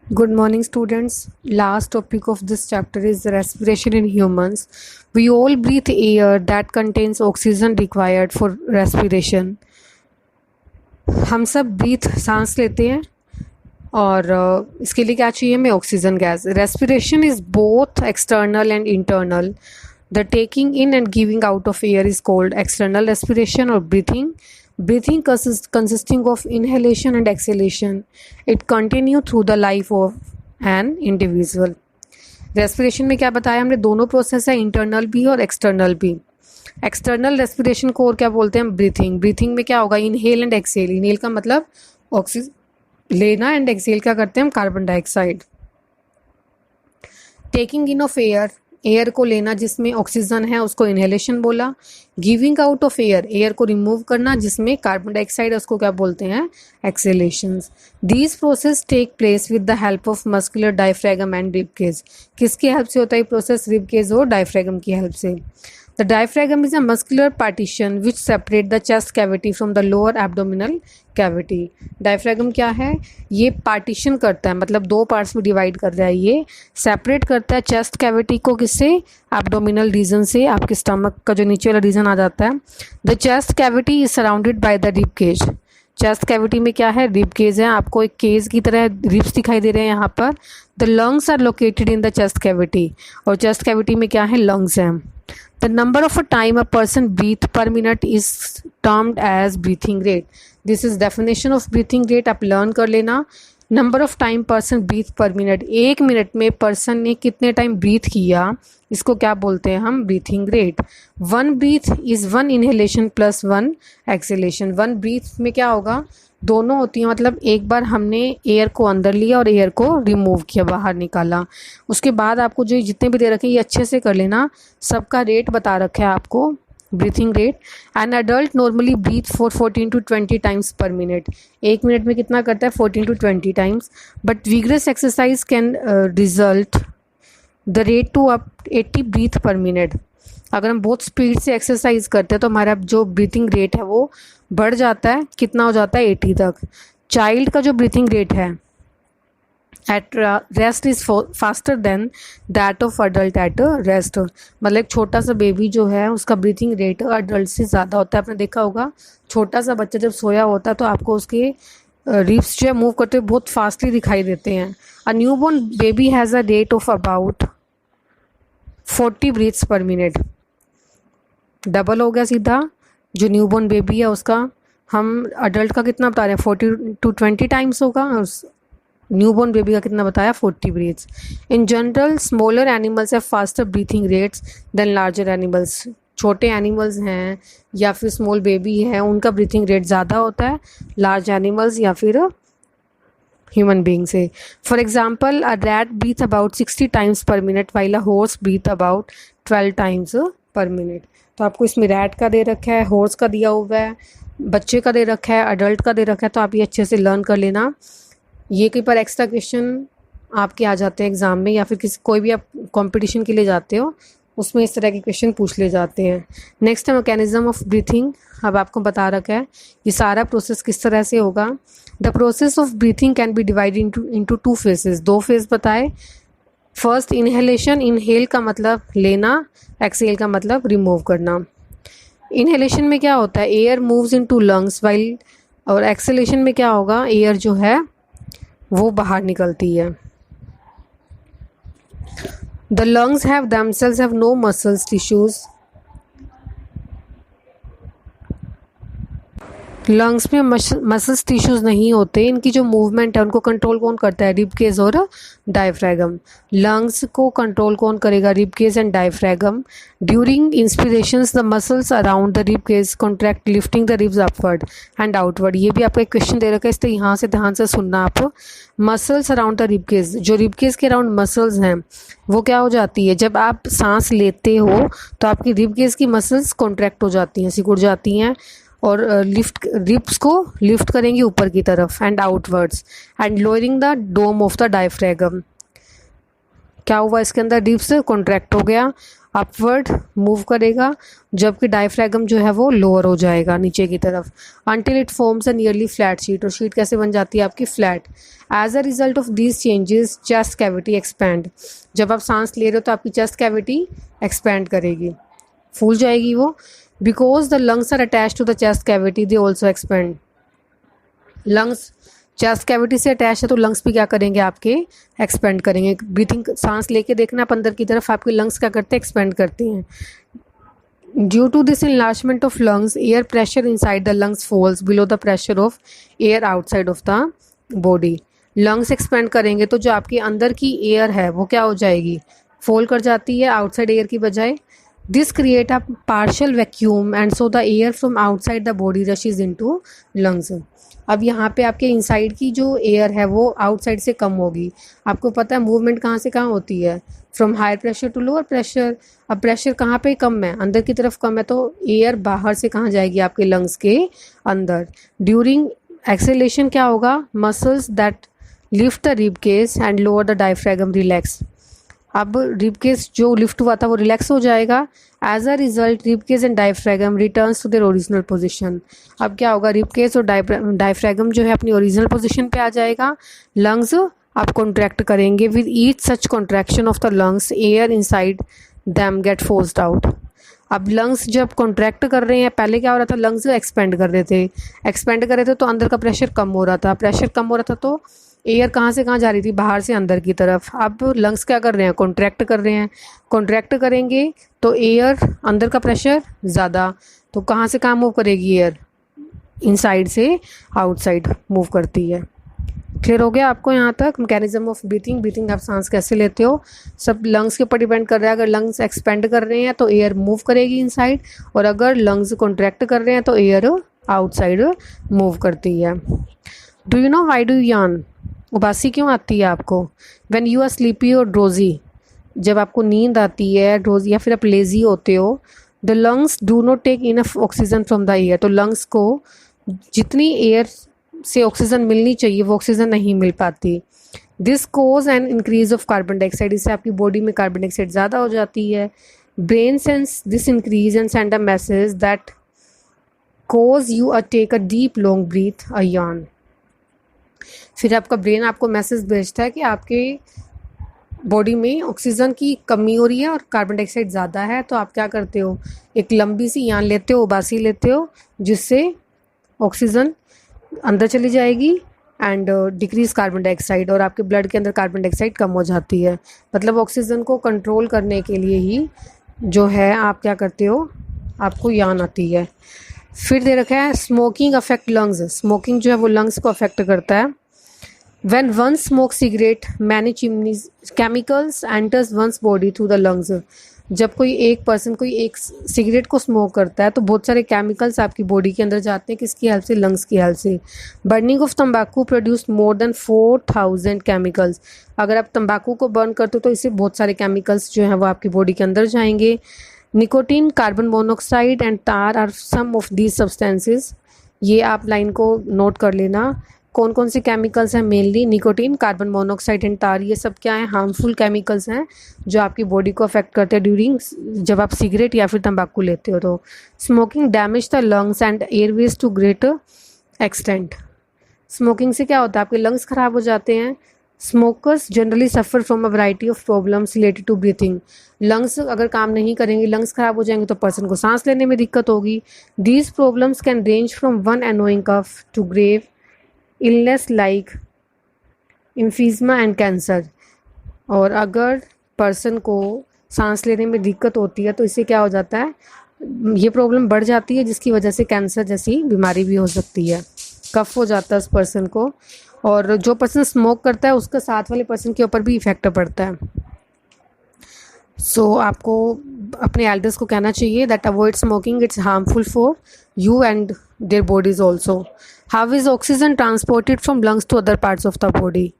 Good morning, students. Last topic of this chapter is respiration in humans. We all breathe air that contains oxygen required for respiration. हम सब breathe सांस लेते हैं और इसके लिए क्या चाहिए हमें oxygen gas. Respiration is both external and internal. The taking in and giving out of air is called external respiration और breathing consisting of inhalation and exhalation. It continue through the life of an individual. Respiration में क्या बताया हमने, दोनों process है, internal भी और external भी. एक्सटर्नल रेस्पिरेशन को और क्या बोलते हैं, ब्रीथिंग में क्या होगा, इनहेल एंड एक्सेल. इनहेल का मतलब ऑक्सीजन लेना एंड एक्सेल क्या करते हैं हम, carbon dioxide. Taking in of air को लेना जिसमें ऑक्सीजन है उसको इनहेलेशन बोला. गिविंग आउट ऑफ एयर को रिमूव करना जिसमें कार्बन डाइऑक्साइड है उसको क्या बोलते हैं, exhalation. These process take place with the help of muscular diaphragm and rib cage. किसकी हेल्प से होता है ये प्रोसेस, रिब केज और डायफ्रैगम की हेल्प से. The diaphragm is a muscular partition which separate the chest cavity from the lower abdominal cavity. Diaphragm क्या है, ये पार्टीशन करता है, मतलब दो पार्ट्स में डिवाइड कर रहा है. ये सेपरेट करता है चेस्ट कैविटी को किससे, एब्डोमिनल रीजन से. आपके स्टमक का जो नीचे वाला रीजन आ जाता है. The chest cavity is surrounded by the rib cage. Chest cavity में क्या है, रिब केज है. आपको एक केज की तरह रिब्स दिखाई दे रहे हैं यहाँ पर. The lungs are located in the chest cavity, और चेस्ट कैविटी में क्या है, लंग्स हैं. The number of a time a person breathe per minute is termed as breathing rate. This is definition of breathing rate. आप learn कर लेना. Number of time person breathe per minute. एक minute में person ने कितने time breathe किया, इसको क्या बोलते हैं हम, breathing rate. One breath is one inhalation plus one exhalation. One breath में क्या होगा, दोनों होती हैं, मतलब एक बार हमने एयर को अंदर लिया और एयर को रिमूव किया, बाहर निकाला. उसके बाद आपको जो जितने भी दे रखे हैं ये अच्छे से कर लेना. सबका रेट बता रखा है आपको, breathing rate. An adult normally breathe for 14 to 20 times per minute. एक मिनट में कितना करता है, 14 to 20 times. But vigorous exercise can result the rate to up 80 breath per minute. अगर हम बहुत स्पीड से एक्सरसाइज करते हैं तो हमारा जो ब्रीथिंग रेट है वो बढ़ जाता है, कितना हो जाता है, 80 तक. चाइल्ड का जो ब्रीथिंग रेट है at rest is faster than that of adult at rest. मतलब एक छोटा सा बेबी जो है उसका ब्रीथिंग रेट अडल्ट से ज़्यादा होता है. आपने देखा होगा छोटा सा बच्चा जब सोया होता है तो आपको उसके रिब्स जो है मूव करते हुए बहुत फास्टली दिखाई देते हैं. A newborn baby has a rate of about 40 breaths per minute. Double हो गया सीधा. जो न्यूबॉर्न बेबी है उसका, हम अडल्ट का कितना बता रहे हैं, 40 to 20 टाइम्स होगा. न्यूबॉर्न बेबी का कितना बताया, 40 breaths. In general smaller animals have faster breathing rates than larger animals. छोटे एनिमल्स हैं या फिर स्मॉल बेबी है उनका ब्रीथिंग रेट ज़्यादा होता है लार्ज एनिमल्स या फिर ह्यूमन बींग से. For example a rat breathe about 60 times per minute while a horse breathe about 12 times per minute. तो आपको इसमें रैट का दे रखा है, हॉर्स का दिया हुआ है, बच्चे का दे रखा है, अडल्ट का दे रखा है. तो आप ये अच्छे से लर्न कर लेना. ये कई बार एक्स्ट्रा क्वेश्चन आपके आ जाते हैं एग्ज़ाम में, या फिर किसी कोई भी आप कंपटीशन के लिए जाते हो उसमें इस तरह के क्वेश्चन पूछ ले जाते हैं. नेक्स्ट है मैकेनिज्म ऑफ ब्रीथिंग. अब आपको बता रखा है ये सारा प्रोसेस किस तरह से होगा. The process of breathing can be divided into 2 phases. 2 phase बताए. First inhalation. इनहेल का मतलब लेना, एक्सेल का मतलब रिमूव करना. इनहेलेशन में क्या होता है, air moves into lungs while, और एक्सेलेशन में क्या होगा, एयर जो है वो बाहर निकलती है. The lungs have themselves have no muscles tissues. Lungs में मसल्स टिश्यूज नहीं होते. इनकी जो मूवमेंट है उनको कंट्रोल कौन करता है, रिब केज और डायफ्रैगम. लंग्स को कंट्रोल कौन करेगा, rib cage and diaphragm. During inspirations the muscles around the rib cage contract lifting the ribs upward and outward. ये भी आपका एक क्वेश्चन दे रखा है, इसलिए यहाँ से ध्यान से सुनना आप. Muscles around the rib cage, जो रिब केज के अराउंड मसल्स हैं वो क्या हो जाती है, जब आप सांस लेते हो तो आपकी रिब केज की मसल्स कॉन्ट्रैक्ट हो जाती हैं, सिकुड़ जाती हैं, और रिब्स को लिफ्ट करेंगी ऊपर की तरफ and outwards and lowering the dome of the diaphragm. क्या हुआ इसके अंदर, रिब्स कॉन्ट्रैक्ट हो गया. अपवर्ड मूव करेगा, जबकि डायफ्रागम जो है वो लोअर हो जाएगा नीचे की तरफ, until it forms a nearly flat sheet। और शीट कैसे बन जाती है आपकी flat. As a result of these changes chest cavity expand. जब आप सांस ले रहे हो तो आपकी चेस्ट कैविटी एक्सपैंड करेगी, फूल जाएगी वो। Because the lungs are attach to the chest cavity they also expand. Lungs chest cavity से अटैच है तो लंग्स भी क्या करेंगे आपके एक्सपेंड करेंगे। ब्रीथिंग सांस लेके देखना आप अंदर की तरफ, आपके लंग्स क्या करते हैं एक्सपेंड करते हैं। Due to this enlargement of lungs, air pressure inside the lungs falls below the pressure of air outside of the body। Lungs expand करेंगे तो जो आपके अंदर की एयर है वो क्या हो जाएगी, फॉल कर जाती है आउटसाइड एयर की बजाय। This create a partial vacuum and so the air from outside the body rushes into lungs. अब यहाँ पे आपके इनसाइड की जो एयर है वो आउटसाइड से कम होगी। आपको पता है मूवमेंट कहाँ से कहाँ होती है, from higher pressure to lower pressure. अब प्रेशर कहाँ पे कम है, अंदर की तरफ कम है, तो एयर बाहर से कहाँ जाएगी आपके लंग्स के अंदर। ड्यूरिंग एक्सेलेशन क्या होगा, muscles that lift the rib cage and lower the diaphragm relax. अब रिब केस जो लिफ्ट हुआ था वो रिलैक्स हो जाएगा। As a result rib cage and diaphragm returns to their original position. अब क्या होगा, रिब केस और डायफ्रागम जो है अपनी ओरिजिनल पोजीशन पे आ जाएगा। लंग्स आप कॉन्ट्रैक्ट करेंगे। With each such contraction of the lungs air inside them get forced out. अब लंग्स जब कॉन्ट्रैक्ट कर रहे हैं, पहले क्या हो रहा था, लंग्स एक्सपेंड कर रहे थे, तो अंदर का प्रेशर कम हो रहा था, तो एयर कहाँ से कहाँ जा रही थी, बाहर से अंदर की तरफ। अब लंग्स क्या कर रहे हैं, कॉन्ट्रैक्ट कर रहे हैं। कॉन्ट्रैक्ट करेंगे तो एयर अंदर का प्रेशर ज़्यादा, तो कहाँ से कहाँ मूव करेगी एयर, इनसाइड से आउटसाइड मूव करती है। क्लियर हो गया आपको यहाँ तक मैकेनिज्म ऑफ ब्रीथिंग आप सांस कैसे लेते हो, सब लंग्स के ऊपर डिपेंड कर रहा है। अगर लंग्स एक्सपेंड कर रहे हैं तो एयर मूव करेगी इनसाइड, और अगर लंग्स कॉन्ट्रैक्ट कर रहे हैं तो एयर आउटसाइड मूव करती है। Do you know why do yawn, उबासी क्यों आती है आपको। व्हेन यू आर स्लीपी और ड्रोजी, जब आपको नींद आती है, ड्रोजी या फिर आप लेजी होते हो, the lungs do not take enough oxygen from the air. तो लंग्स को जितनी एयर से ऑक्सीजन मिलनी चाहिए वो ऑक्सीजन नहीं मिल पाती। This cause an increase of carbon dioxide, इससे आपकी बॉडी में कार्बन डाइऑक्साइड ज़्यादा हो जाती है। Brain sense this increase and send a message that cause you a take a deep long breath a yawn. फिर आपका ब्रेन आपको मैसेज भेजता है कि आपके बॉडी में ऑक्सीजन की कमी हो रही है और कार्बन डाइऑक्साइड ज़्यादा है, तो आप क्या करते हो, एक लंबी सी यान लेते हो, उबासी लेते हो, जिससे ऑक्सीजन अंदर चली जाएगी एंड डिक्रीज कार्बन डाइऑक्साइड, और आपके ब्लड के अंदर कार्बन डाइऑक्साइड कम हो जाती है। मतलब ऑक्सीजन को कंट्रोल करने के लिए ही जो है आप क्या करते हो, आपको यान आती है। फिर दे रखा है स्मोकिंग अफेक्ट लंग्स, स्मोकिंग जो है वो लंग्स को अफेक्ट करता है। When one smokes cigarette, many chemicals enters one's body through the lungs। जब कोई एक सिगरेट को स्मोक करता है तो बहुत सारे केमिकल्स आपकी बॉडी के अंदर जाते हैं, किसकी हेल्प से, लंग्स की हेल्प से। बर्निंग ऑफ तंबाकू प्रोड्यूस मोर देन 4000 केमिकल्स। अगर आप तंबाकू को बर्न करते हो तो इससे बहुत सारे केमिकल्स जो हैं वो आपकी बॉडी के अंदर जाएंगे। Nicotine, carbon monoxide and tar are some of these substances. ये आप लाइन को नोट कर लेना, कौन कौन से केमिकल्स हैं, mainly nicotine, carbon monoxide and tar, ये सब क्या है, हार्मफुल केमिकल्स हैं जो आपकी बॉडी को अफेक्ट करते हैं ड्यूरिंग जब आप सिगरेट या फिर तंबाकू लेते हो। तो smoking damage the lungs and airways to great extent. Smoking से क्या होता है, आपके लंग्स खराब हो जाते हैं। Smokers generally suffer from a variety of problems related to breathing. Lungs अगर काम नहीं करेंगे, लंग्स खराब हो जाएंगे तो पर्सन को सांस लेने में दिक्कत होगी। These problems can range from one annoying cough to grave illness like emphysema and cancer. और अगर पर्सन को सांस लेने में दिक्कत होती है तो इससे क्या हो जाता है, ये प्रॉब्लम बढ़ जाती है, जिसकी वजह से कैंसर जैसी बीमारी भी हो सकती है। कफ हो जाता है उस पर्सन को, और जो पर्सन स्मोक करता है उसका साथ वाले पर्सन के ऊपर भी इफेक्ट पड़ता है। सो आपको अपने एल्डर्स को कहना चाहिए that avoid smoking, it's harmful for you and their bodies also. How is oxygen transported from lungs to other parts of the body.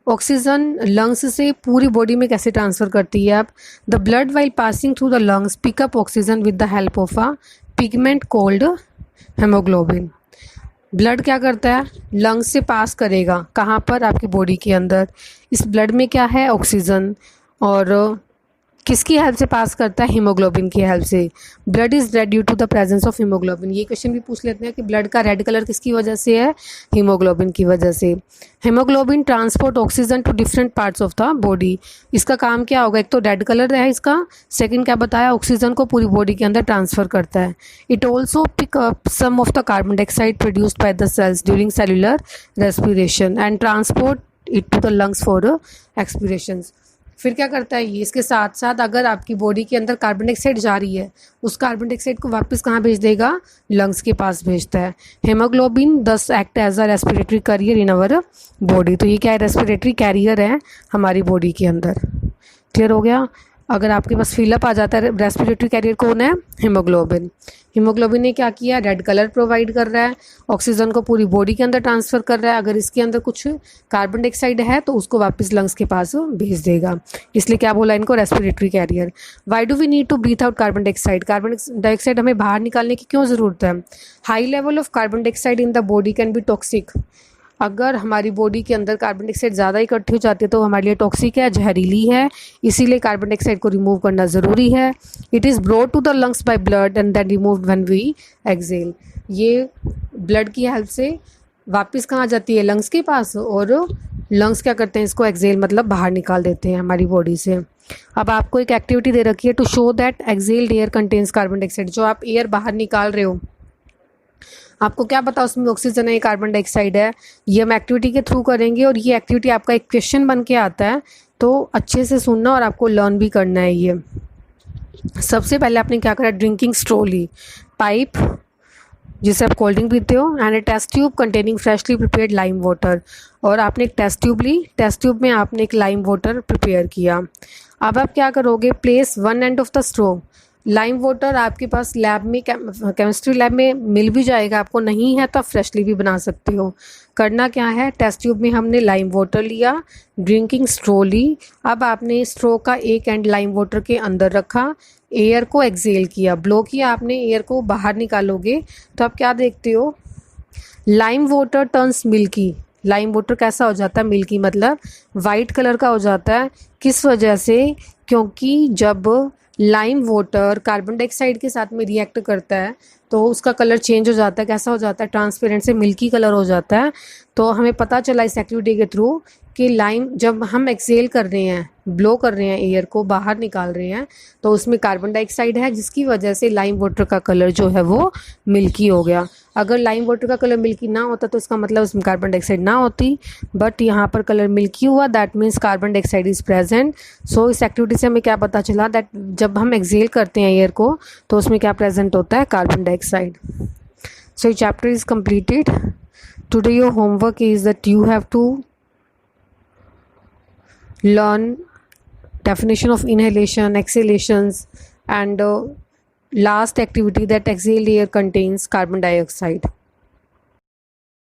Oxygen lungs से पूरी बॉडी में कैसे ट्रांसफ़र करती है आप, the blood while passing through the lungs pickup oxygen with the help of a pigment called haemoglobin. Blood क्या करता है, लंग्स से पास करेगा, कहाँ पर, आपकी बॉडी के अंदर। इस ब्लड में क्या है, ऑक्सीजन, और किसकी हेल्प से पास करता है? हीमोग्लोबिन की हेल्प से। Blood is red due to the presence of haemoglobin. ये क्वेश्चन भी पूछ लेते हैं कि ब्लड का रेड कलर किसकी वजह से है? हीमोग्लोबिन की वजह से। Haemoglobin transport oxygen to different parts of the body. इसका काम क्या होगा? एक तो रेड कलर है इसका, सेकंड क्या बताया? ऑक्सीजन को पूरी बॉडी के अंदर ट्रांसफर करता है। It also pick up some of the carbon dioxide produced by the cells during cellular respiration and transport it to the lungs for expiration. फिर क्या करता है ये? इसके साथ साथ अगर आपकी बॉडी के अंदर कार्बन डाइऑक्साइड जा रही है, उस कार्बन डाइऑक्साइड को वापस कहाँ भेज देगा? लंग्स के पास भेजता है। Haemoglobin thus act as a respiratory carrier in our body. तो ये क्या है? रेस्पिरेटरी कैरियर है हमारी बॉडी के अंदर। क्लियर हो गया? अगर आपके पास फिलअप आ जाता है, रेस्पिरेटरी कैरियर कौन है? हीमोग्लोबिन। हीमोग्लोबिन ने क्या किया? रेड कलर प्रोवाइड कर रहा है, ऑक्सीजन को पूरी बॉडी के अंदर ट्रांसफर कर रहा है। अगर इसके अंदर कुछ कार्बन डाइऑक्साइड है तो उसको वापस लंग्स के पास भेज देगा, इसलिए क्या बोला इनको? Respiratory carrier. Why do we need to breathe out carbon dioxide? Carbon dioxide हमें बाहर निकालने की क्यों ज़रूरत है? High level of carbon dioxide in the body can be toxic. अगर हमारी बॉडी के अंदर कार्बन डाइऑक्साइड ज़्यादा इकट्ठी हो जाती है तो हमारे लिए टॉक्सिक है, जहरीली है, इसीलिए कार्बन डाइऑक्साइड को रिमूव करना ज़रूरी है। It is brought to the lungs by blood and then removed when we exhale. ये ब्लड की हेल्प से वापस कहाँ जाती है? लंग्स के पास, और लंग्स क्या करते हैं? इसको एक्सेल मतलब बाहर निकाल देते हैं हमारी बॉडी से। अब आपको एक एक्टिविटी दे रखी है to show that exhaled air contains carbon dioxide. जो आप एयर बाहर निकाल रहे हो, आपको क्या पता उसमें ऑक्सीजन है, कार्बन डाइऑक्साइड है? ये हम एक्टिविटी के थ्रू करेंगे, और ये एक्टिविटी आपका एक क्वेश्चन बन के आता है, तो अच्छे से सुनना और आपको लर्न भी करना है ये। सबसे पहले आपने क्या करा? ड्रिंकिंग स्ट्रॉ ली, पाइप जिससे आप कोल्ड ड्रिंक पीते हो, and a test tube containing freshly prepared lime water. और आपने एक टेस्ट ट्यूब ली, टेस्ट ट्यूब में आपने एक लाइम वाटर प्रिपेयर किया। अब आप क्या करोगे? Place one end of the straw. Lime water आपके पास लैब में, केमिस्ट्री लैब में मिल भी जाएगा, आपको नहीं है तो आप फ्रेशली भी बना सकते हो। करना क्या है? टेस्ट ट्यूब में हमने लाइम वाटर लिया, ड्रिंकिंग स्ट्रॉ ली। अब आपने स्ट्रॉ का एक एंड लाइम वाटर के अंदर रखा, एयर को एक्सेल किया, ब्लो किया आपने, एयर को बाहर निकालोगे तो आप क्या देखते हो? Lime water turns milky. Lime water कैसा हो जाता है? मिल्की मतलब वाइट कलर का हो जाता है। किस वजह से? क्योंकि जब लाइम वाटर कार्बन डाइऑक्साइड के साथ में रिएक्ट करता है तो उसका कलर चेंज हो जाता है। कैसा हो जाता है? ट्रांसपेरेंट से मिल्की कलर हो जाता है। तो हमें पता चला इस एक्टिविटी के थ्रू कि लाइम, जब हम एक्सेल कर रहे हैं, ब्लो कर रहे हैं, एयर को बाहर निकाल रहे हैं, तो उसमें कार्बन डाइऑक्साइड है, जिसकी वजह से लाइम वाटर का कलर जो है वो मिल्की हो गया। अगर लाइम वाटर का कलर मिल्की ना होता तो इसका मतलब उसमें कार्बन डाइऑक्साइड ना होती, बट यहाँ पर कलर मिल्की हुआ, that means carbon dioxide is present. So इस एक्टिविटी से हमें क्या पता चला? दैट जब हम एक्सेल करते हैं एयर को तो उसमें क्या प्रेजेंट होता है? Carbon dioxide. सो ये chapter is completed. Today your homework is that you have to learn definition of inhalation, exhalations, and last activity that exhaled air contains carbon dioxide.